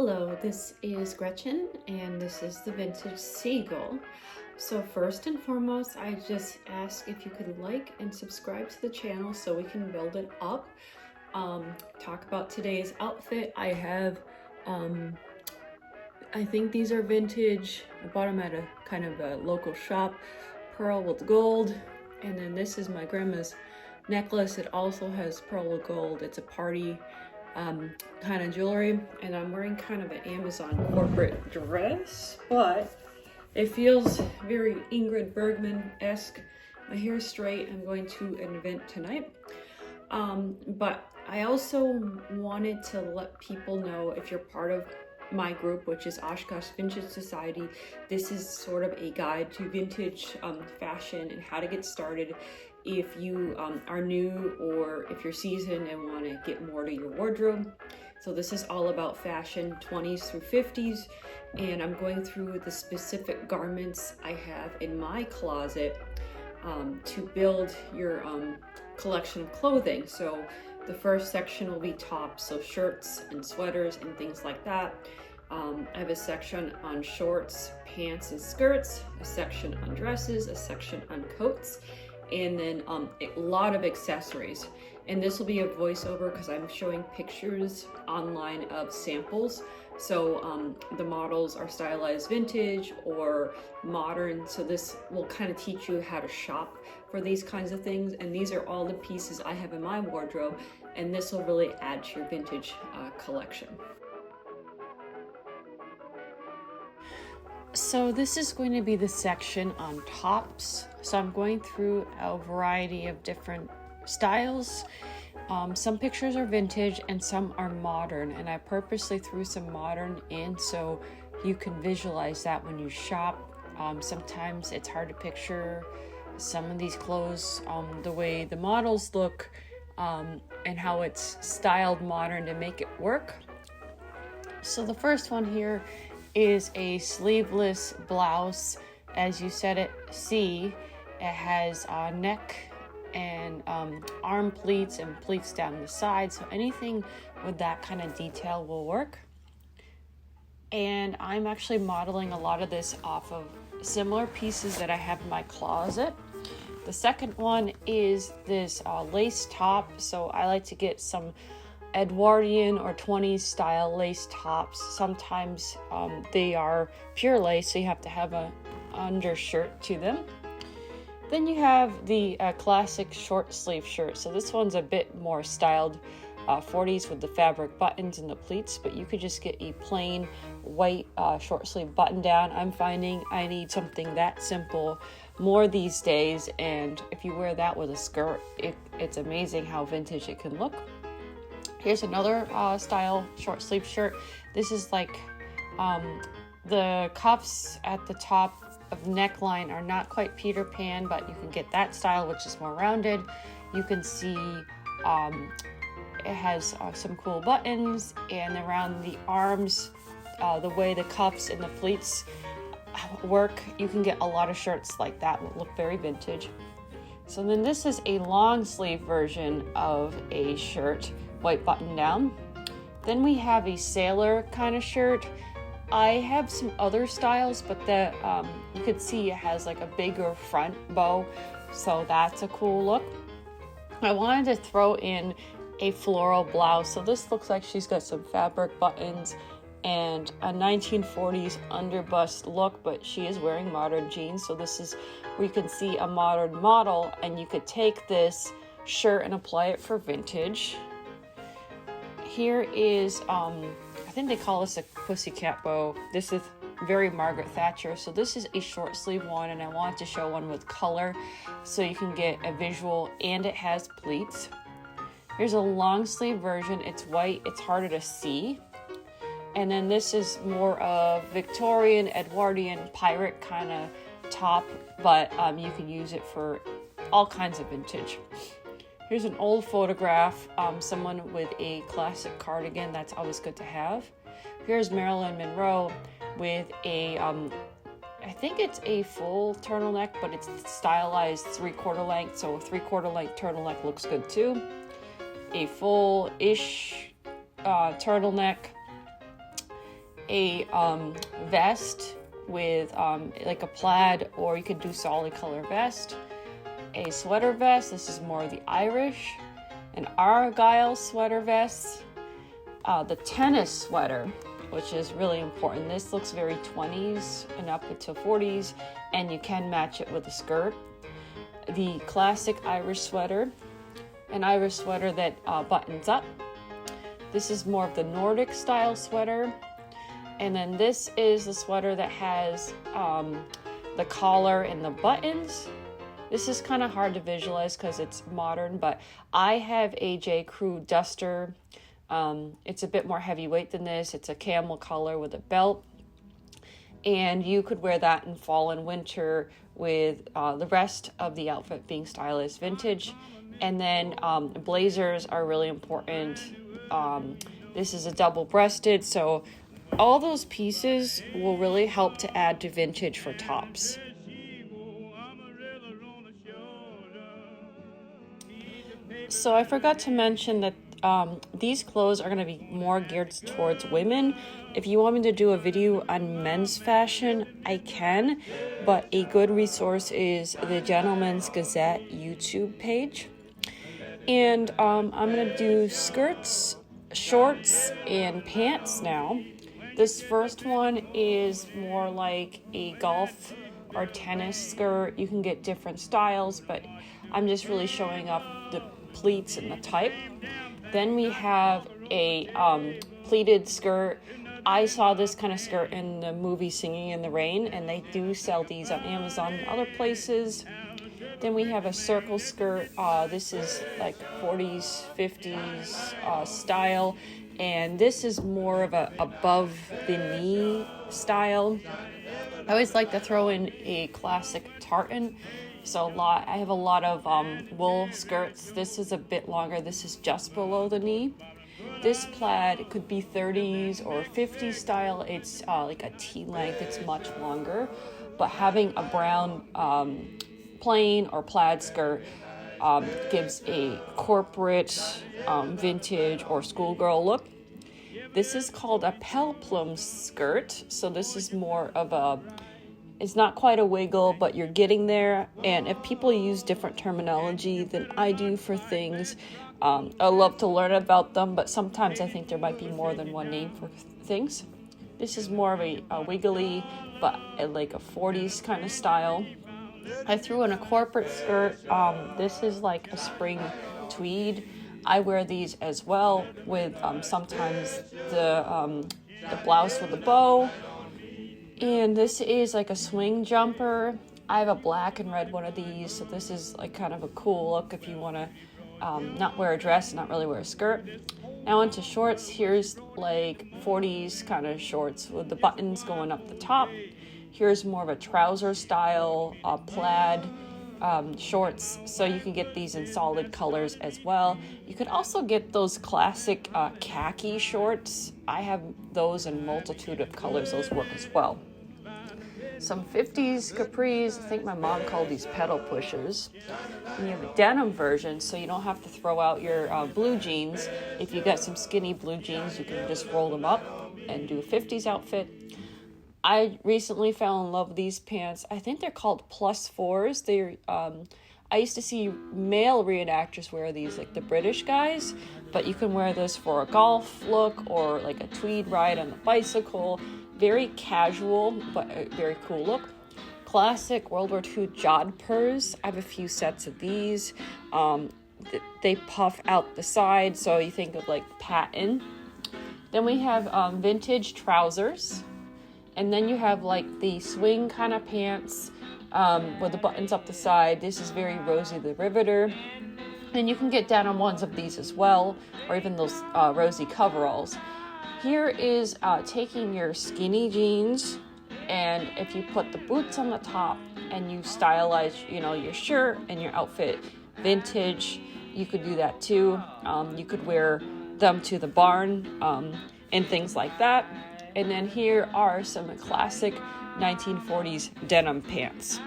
Hello, this is Gretchen and this is the Vintage Seagull. So first and foremost, I just ask if you could like and subscribe to the channel so we can build it up. Talk about today's outfit. I have, I think these are vintage. I bought them at a kind of a local shop, pearl with gold. And then this is my grandma's necklace. It also has pearl with gold. It's a party kind of jewelry, and I'm wearing kind of an Amazon corporate dress, but it feels very Ingrid Bergman-esque. My hair is straight. I'm going to an event tonight, but I also wanted to let people know, if you're part of my group, which is Oshkosh Vintage Society, this is sort of a guide to vintage fashion and how to get started if you are new or if you're seasoned and want to get more to your wardrobe. So this is all about fashion 20s through 50s, and I'm going through the specific garments I have in my closet to build your collection of clothing. So the first section will be tops, so shirts and sweaters and things like that. I have a section on shorts, pants, and skirts, a section on dresses, a section on coats, and then a lot of accessories. And this will be a voiceover because I'm showing pictures online of samples. So the models are stylized vintage or modern. So this will kind of teach you how to shop for these kinds of things. And these are all the pieces I have in my wardrobe. And this will really add to your vintage collection. So this is going to be the section on tops. So I'm going through a variety of different styles. Some pictures are vintage and some are modern, and I purposely threw some modern in so you can visualize that when you shop. Sometimes it's hard to picture some of these clothes, the way the models look, and how it's styled modern to make it work. So the first one here is a sleeveless blouse. As you see, it has a neck and arm pleats and pleats down the side, so anything with that kind of detail will work. And I'm actually modeling a lot of this off of similar pieces that I have in my closet. The second one is this lace top. So I like to get some Edwardian or 20s style lace tops. Sometimes they are pure lace, so you have to have an undershirt to them. Then you have the classic short sleeve shirt. So this one's a bit more styled 40s with the fabric buttons and the pleats, but you could just get a plain white short sleeve button down. I'm finding I need something that simple more these days, and if you wear that with a skirt, it's amazing how vintage it can look. Here's another style short sleeve shirt. This is like the cuffs at the top of the neckline are not quite Peter Pan, but you can get that style, which is more rounded. You can see it has some cool buttons, and around the arms, the way the cuffs and the pleats work, you can get a lot of shirts like that that look very vintage. So then this is a long sleeve version of a shirt, white button down. Then we have a sailor kind of shirt. I have some other styles, but the you could see it has like a bigger front bow, so that's a cool look. I wanted to throw in a floral blouse, so this looks like she's got some fabric buttons and a 1940s underbust look, but she is wearing modern jeans, so this is where you can see a modern model, and you could take this shirt and apply it for vintage. Here is I think they call this a pussycat bow. This is very Margaret Thatcher. So this is a short sleeve one, and I wanted to show one with color so you can get a visual, and it has pleats. Here's a long sleeve version. It's white, it's harder to see. And then this is more of Victorian, Edwardian, pirate kind of top, but you can use it for all kinds of vintage. Here's an old photograph, someone with a classic cardigan. That's always good to have. Here's Marilyn Monroe with a, I think it's a full turtleneck, but it's stylized 3/4 length. So a 3/4 length turtleneck looks good too. A full-ish turtleneck. a vest with like a plaid, or you could do solid color vest. A sweater vest, this is more of the Irish. An Argyle sweater vest. The tennis sweater, which is really important. This looks very 20s and up to 40s, and you can match it with a skirt. The classic Irish sweater, an Irish sweater that buttons up. This is more of the Nordic style sweater. And then this is the sweater that has the collar and the buttons. This is kind of hard to visualize because it's modern, but I have a J. Crew duster. It's a bit more heavyweight than this. It's a camel color with a belt. And you could wear that in fall and winter with the rest of the outfit being stylized vintage. And then blazers are really important. This is a double-breasted, so all those pieces will really help to add to vintage for tops. So I forgot to mention that these clothes are going to be more geared towards women. If you want me to do a video on men's fashion, I can, but a good resource is the Gentleman's Gazette YouTube page. And I'm going to do skirts, shorts, and pants now. This first one is more like a golf or tennis skirt. You can get different styles, but I'm just really showing up the pleats and the type. Then we have a pleated skirt. I saw this kind of skirt in the movie Singing in the Rain, and they do sell these on Amazon and other places. Then we have a circle skirt. This is like 40s, 50s style, and this is more of a above the knee style. I always like to throw in a classic tartan. So I have a lot of wool skirts. This is a bit longer. This is just below the knee. This plaid, it could be 30s or 50s style. It's like a T-length. It's much longer. But having a brown plain or plaid skirt gives a corporate, vintage, or schoolgirl look. This is called a peplum skirt. So this is more of it's not quite a wiggle, but you're getting there. And if people use different terminology than I do for things, I love to learn about them, but sometimes I think there might be more than one name for things. This is more of a wiggly, but like a 40s kind of style. I threw in a corporate skirt. This is like a spring tweed. I wear these as well with sometimes the blouse with a bow. And this is like a swing jumper. I have a black and red one of these, so this is like kind of a cool look if you want to not wear a dress, not really wear a skirt. Now into shorts. Here's like 40s kind of shorts with the buttons going up the top. Here's more of a trouser style plaid shorts, so you can get these in solid colors as well. You could also get those classic khaki shorts. I have those in multitude of colors. Those work as well. Some 50s capris. I think my mom called these pedal pushers. And you have a denim version, so you don't have to throw out your blue jeans. If you got some skinny blue jeans, you can just roll them up and do a 50s outfit. I recently fell in love with these pants. I think they're called +4s. They're I used to see male reenactors wear these, like the British guys, but you can wear this for a golf look or like a tweed ride on the bicycle. Very casual, but a very cool look. Classic World War II jodhpurs. I have a few sets of these. They puff out the side, so you think of like patent. Then we have vintage trousers. And then you have like the swing kind of pants with the buttons up the side. This is very Rosie the Riveter. And you can get denim ones of these as well, or even those Rosie coveralls. Here is taking your skinny jeans, and if you put the boots on the top and you stylize, your shirt and your outfit vintage, you could do that too. You could wear them to the barn and things like that. And then here are some classic 1940s denim pants.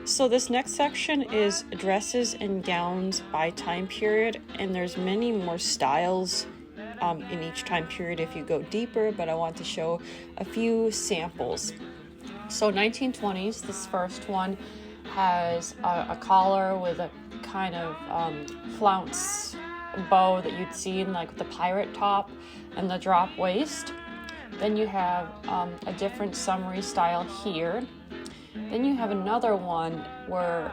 So this next section is dresses and gowns by time period, and there's many more styles in each time period if you go deeper, but I want to show a few samples. So 1920s, this first one has a collar with a kind of flounce bow that you'd see in like the pirate top and the drop waist. Then you have a different summery style here. Then you have another one where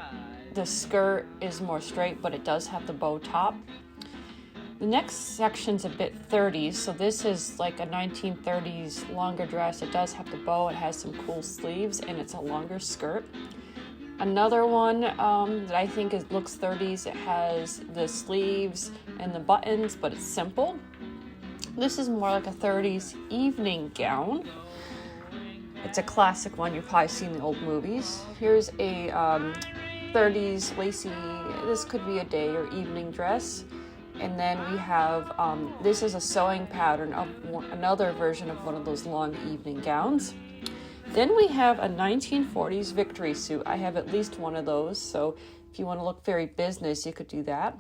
the skirt is more straight, but it does have the bow top. The next section's a bit 30s, so this is like a 1930s longer dress. It does have the bow, it has some cool sleeves, and it's a longer skirt. Another one that I think looks 30s, it has the sleeves and the buttons, but it's simple. This is more like a 30s evening gown. It's a classic one, you've probably seen in old movies. Here's a 30s lacy, this could be a day or evening dress. And then we have, this is a sewing pattern of another version of one of those long evening gowns. Then we have a 1940s victory suit. I have at least one of those, so if you want to look very business, you could do that.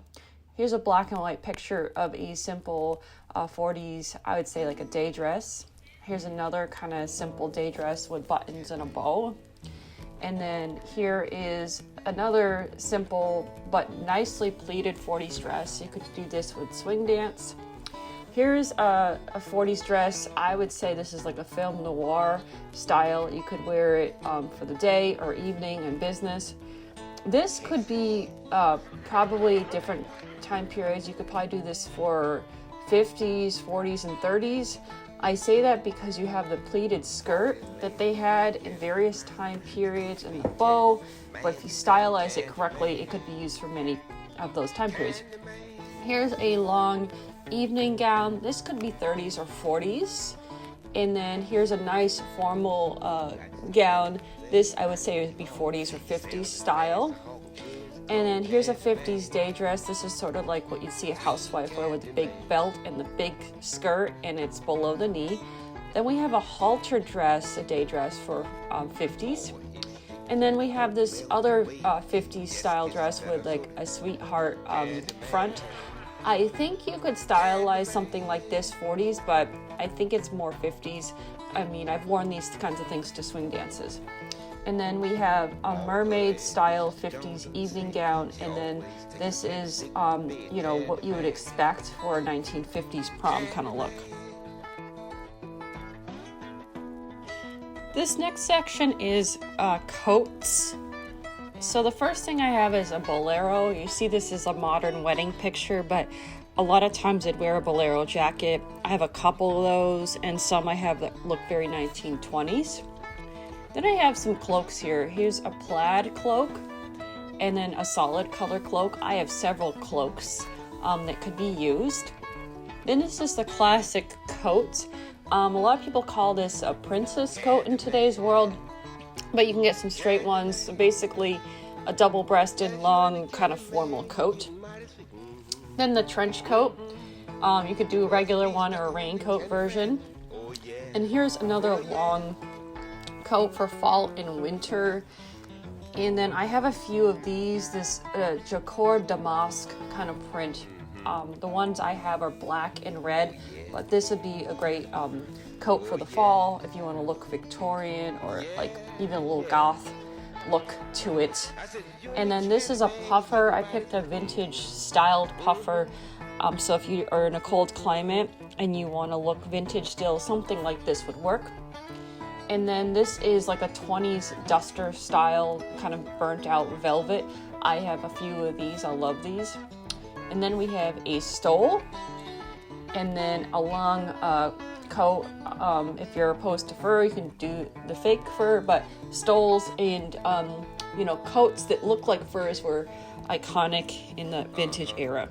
Here's a black and white picture of a simple 40s, I would say like a day dress. Here's another kind of simple day dress with buttons and a bow. And then here is another simple but nicely pleated 40s dress. You could do this with swing dance. Here's a 40s dress. I would say this is like a film noir style. You could wear it for the day or evening and business. This could be probably different time periods. You could probably do this for 50s, 40s, and 30s. I say that because you have the pleated skirt that they had in various time periods and the bow, but if you stylize it correctly, it could be used for many of those time periods. Here's a long evening gown. This could be 30s or 40s. And then here's a nice formal gown. This I would say would be 40s or 50s style. And then here's a 50s day dress. This is sort of like what you'd see a housewife wear with the big belt and the big skirt, and it's below the knee. Then we have a halter dress, a day dress for 50s. And then we have this other 50s style dress with like a sweetheart front. I think you could stylize something like this 40s, but I think it's more 50s. I mean, I've worn these kinds of things to swing dances. And then we have a mermaid style 50s evening gown, and then this is, you know, what you would expect for a 1950s prom kind of look. This next section is coats. So the first thing I have is a bolero. You see this is a modern wedding picture, but a lot of times I'd wear a bolero jacket. I have a couple of those, and some I have that look very 1920s. Then I have some cloaks here. Here's a plaid cloak and then a solid color cloak. I have several cloaks that could be used. Then this is the classic coat. A lot of people call this a princess coat in today's world, but you can get some straight ones. So basically a double-breasted, long, kind of formal coat. Then the trench coat. You could do a regular one or a raincoat version. And here's another long coat for fall and winter. And then I have a few of these, this Jacquard damask kind of print. The ones I have are black and red, but this would be a great coat for the fall if you want to look Victorian or like even a little goth look to it. And then this is a puffer. I picked a vintage styled puffer. So if you are in a cold climate and you want to look vintage still, something like this would work. And then this is like a 20s duster style, kind of burnt out velvet. I have a few of these, I love these. And then we have a stole, and then a long coat. If you're opposed to fur, you can do the fake fur, but stoles and you know, coats that look like furs were iconic in the vintage era.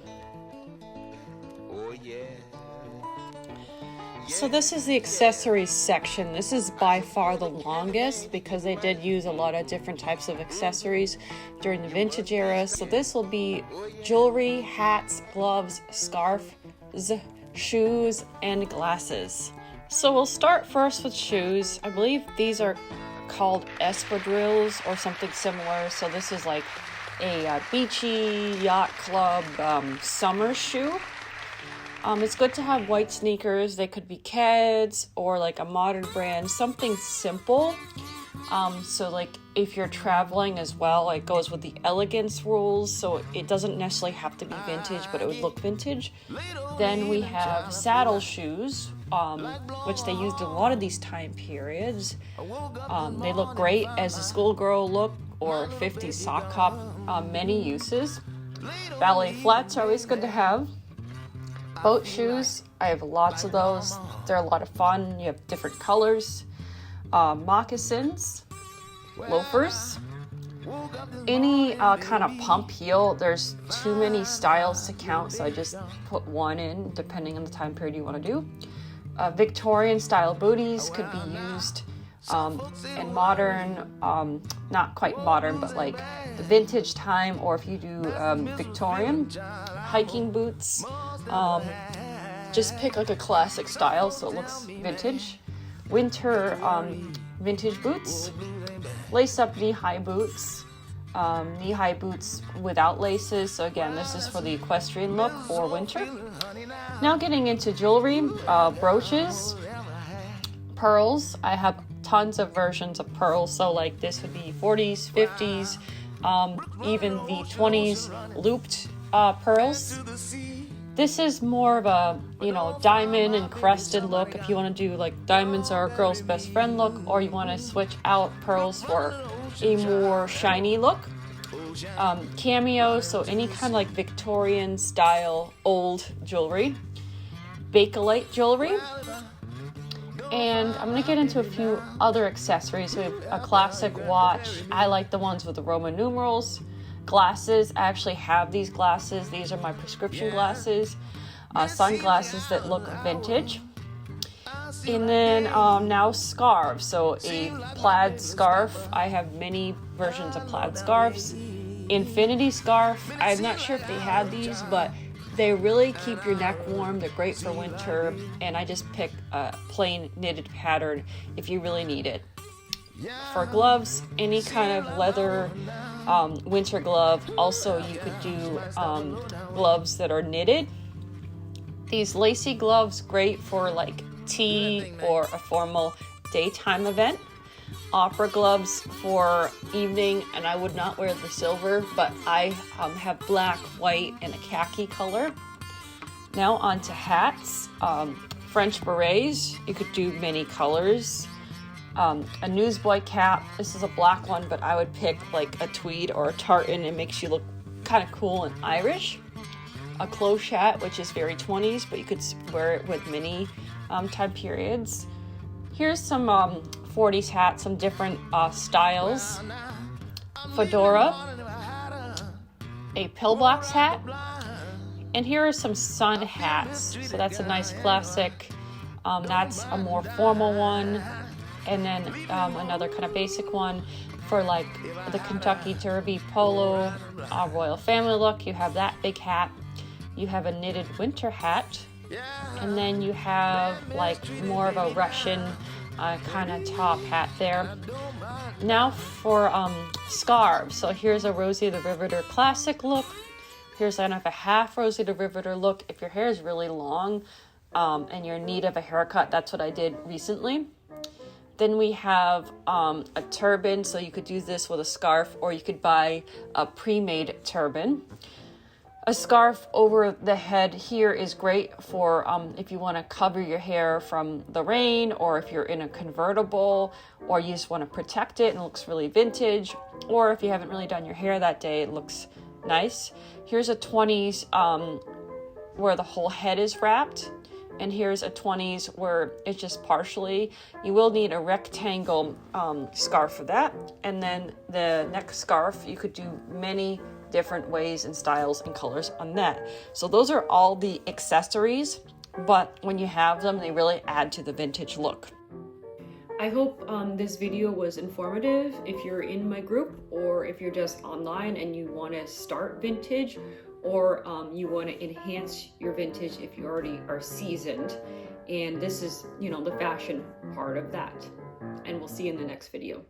So this is the accessories section. This is by far the longest because they did use a lot of different types of accessories during the vintage era. So this will be jewelry, hats, gloves, scarves, shoes, and glasses. So we'll start first with shoes. I believe these are called espadrilles or something similar. So this is like a beachy yacht club summer shoe. It's good to have white sneakers. They could be Keds or like a modern brand, something simple. So like if you're traveling as well, it goes with the elegance rules. So it doesn't necessarily have to be vintage, but it would look vintage. Then we have saddle shoes, which they used in a lot of these time periods. They look great as a schoolgirl look or 50s sock hop, many uses. Ballet flats are always good to have. Boat shoes, I have lots of those. They're a lot of fun. You have different colors. Moccasins, loafers, any kind of pump heel. There's too many styles to count, so I just put one in depending on the time period you want to do. Victorian style booties could be used in modern, not quite modern, but like the vintage time, or if you do Victorian. Hiking boots, just pick like a classic style so it looks vintage. Winter vintage boots, lace-up knee-high boots, knee-high boots without laces. So again, this is for the equestrian look or winter. Now getting into jewelry, brooches, pearls. I have tons of versions of pearls. So like this would be 40s, 50s, even the 20s looped pearls. This is more of a, diamond and crested look if you want to do like diamonds are a girl's best friend look, or you want to switch out pearls for a more shiny look. Cameos, so any kind of like Victorian style old jewelry. Bakelite jewelry. And I'm going to get into a few other accessories. We have a classic watch. I like the ones with the Roman numerals. Glasses, I actually have these glasses. These are my prescription glasses. Sunglasses that look vintage. And then now scarves. So a plaid scarf. I have many versions of plaid scarves. Infinity scarf. I'm not sure if they had these, but they really keep your neck warm. They're great for winter. And I just pick a plain knitted pattern if you really need it. For gloves, any kind of leather winter glove. Also, you could do gloves that are knitted. These lacy gloves, great for like tea or a formal daytime event. Opera gloves for evening, and I would not wear the silver, but I have black, white, and a khaki color. Now on to hats. French berets, you could do many colors. A newsboy cap, this is a black one, but I would pick like a tweed or a tartan. It makes you look kind of cool and Irish. A cloche hat, which is very 20s, but you could wear it with many time periods. Here's some 40s hats, some different styles. Fedora, a pillbox hat, and here are some sun hats. So that's a nice classic. That's a more formal one. And then another kind of basic one for like the Kentucky Derby polo royal family look. You have that big hat. You have a knitted winter hat. And then you have like more of a Russian kind of top hat there. Now for scarves. So here's a Rosie the Riveter classic look. Here's kind of a half Rosie the Riveter look. If your hair is really long and you're in need of a haircut, that's what I did recently. Then we have a turban, so you could do this with a scarf, or you could buy a pre-made turban. A scarf over the head here is great for if you want to cover your hair from the rain, or if you're in a convertible, or you just want to protect it and it looks really vintage, or if you haven't really done your hair that day, it looks nice. Here's a 20s where the whole head is wrapped. And here's a 20s where it's just partially. You will need a rectangle scarf for that. And then the neck scarf, you could do many different ways and styles and colors on that. So those are all the accessories, but when you have them, they really add to the vintage look. I hope this video was informative if you're in my group, or if you're just online and you want to start vintage, or you want to enhance your vintage if you already are seasoned. And this is, the fashion part of that. And we'll see you in the next video.